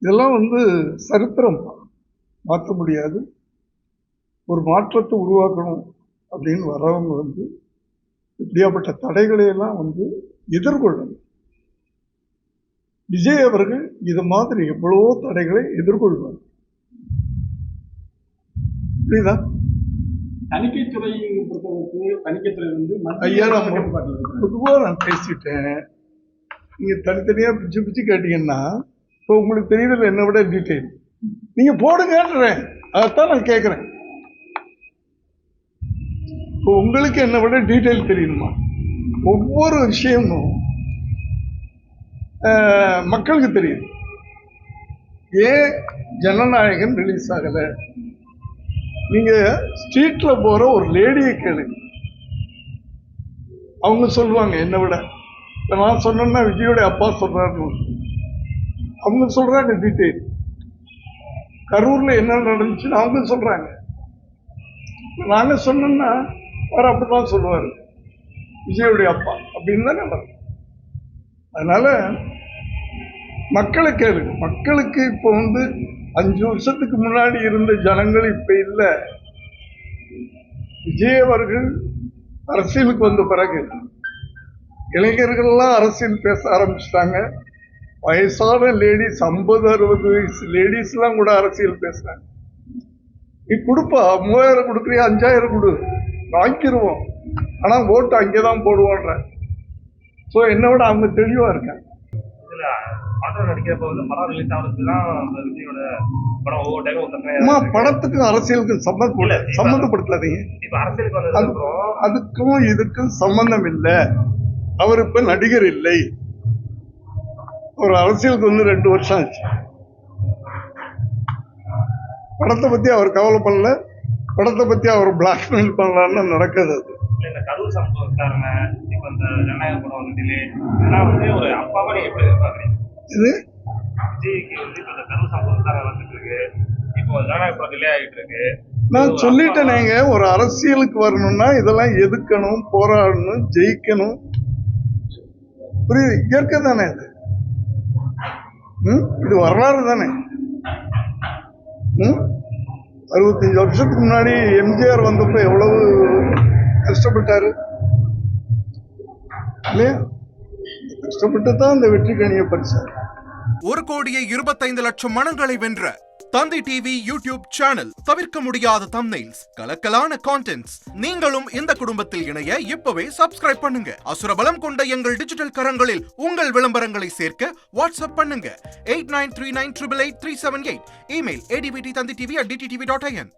இதெல்லாம் சரித்திரம் மாற்ற முடியாது. ஒரு மாற்றத்தை உருவாக்கணும் அப்படின்னு வர்றவங்க இப்படியாப்பட்ட தடைகளை எல்லாம் எதிர்கொள்ளணும். விஜய் அவர்கள் இது மாதிரி எவ்வளவோ தடைகளை எதிர்கொள்வார். புரியுதா? தணிக்கைத்துறை பொறுத்தவரைக்கு தணிக்கைத்துறை ஐயா, பொதுவாக நான் பேசிட்டேன். நீங்க தனித்தனியா பிச்சு பிச்சு கேட்டீங்கன்னா இப்போ உங்களுக்கு தெரியுதில்ல என்னை விட டீட்டெயில். நீங்க போடுங்கன்றேன், அதைத்தான் நான் கேட்குறேன். இப்போ உங்களுக்கு என்னை விட டீட்டெயில் தெரியணுமா? ஒவ்வொரு விஷயமும் மக்களுக்கு தெரியுது. ஏன் ஜனநாயகன் ரிலீஸ் ஆகலை? நீங்க ஸ்ட்ரீட்ல போற ஒரு லேடியை கேளுங்க, அவங்க சொல்லுவாங்க. என்னை விட நான் சொன்னேன்னா விஜயோட அப்பா சொல்றாரு, அவங்க சொல்றாங்க டீட்டெயில். கரூர்ல என்ன நடந்துச்சுன்னு அவங்க சொல்றாங்க. நாங்க சொன்னோம்னா அவர் அப்படிதான் சொல்லுவாரு, விஜயோடைய அப்பா அப்படின்னு தானே வரும். அதனால மக்களை கேளுங்க. மக்களுக்கு இப்போ 5 வருஷத்துக்கு முன்னாடி இருந்த ஜனங்கள் இப்ப இல்லை. விஜய் அவர்கள் அரசியலுக்கு வந்த பிறகு இளைஞர்கள்லாம் அரசியல் பேச ஆரம்பிச்சிட்டாங்க. வயசான லேடிஸ் 50-60 வயசு லேடிஸ் எல்லாம் கூட அரசியல் பேசுறாங்க. நீ கொடுப்பா, 3000 கொடுக்குறியா, 5000 கொடு, வாங்கிடுவோம், ஆனா ஓட்டு அங்கேதான் போடுவோன்ற. ஸோ என்னை விட அவங்க தெளிவா இருக்காங்க. படத்துக்கும் அரசியலுக்கும் சம்பந்தப்படுத்தாதீங்க. அதுக்கும் இதுக்கும் சம்பந்தம் இல்லை. அவர் இப்ப நடிகர் இல்லை, அவர் அரசியலுக்கு 2 வருஷம் ஆச்சு. படத்தை பத்தி அவர் கவலை பண்ணல, படத்தை பத்தி அவர் பிளாக்மெயில் பண்ணலான்னு நடக்குது. நான் சொல்லிட்டேனேங்க, ஒரு அரசியலுக்கு வரணும்னா இதெல்லாம் எதுக்கணும், போராடணும், ஜெயிக்கணும். புரியுது? இயற்கை தானே இது. இது வரலாறு தானே. 65 வருஷத்துக்கு முன்னாடி எம்ஜிஆர் வந்தப்ப எவ்வளவு கஷ்டப்பட்டாரு இல்லையா? கஷ்டப்பட்டு தான் இந்த வெற்றி கனியை பறிச்சார். 1,25,00,000 மனங்களை வென்ற தந்தி டிவி யூடியூப் சேனல். தவிர்க்க முடியாத தம்ப்நெயில்ஸ், கலக்கலான கான்டென்ட்ஸ். நீங்களும் இந்த குடும்பத்தில் இணைய இப்பவே சப்ஸ்கிரைப் பண்ணுங்க. அசுரபலம் கொண்ட எங்கள் டிஜிட்டல் கரங்களில் உங்கள் விளம்பரங்களை சேர்க்க வாட்ஸ்அப் பண்ணுங்க. 8939888378. Email advttanditv@dttv.in.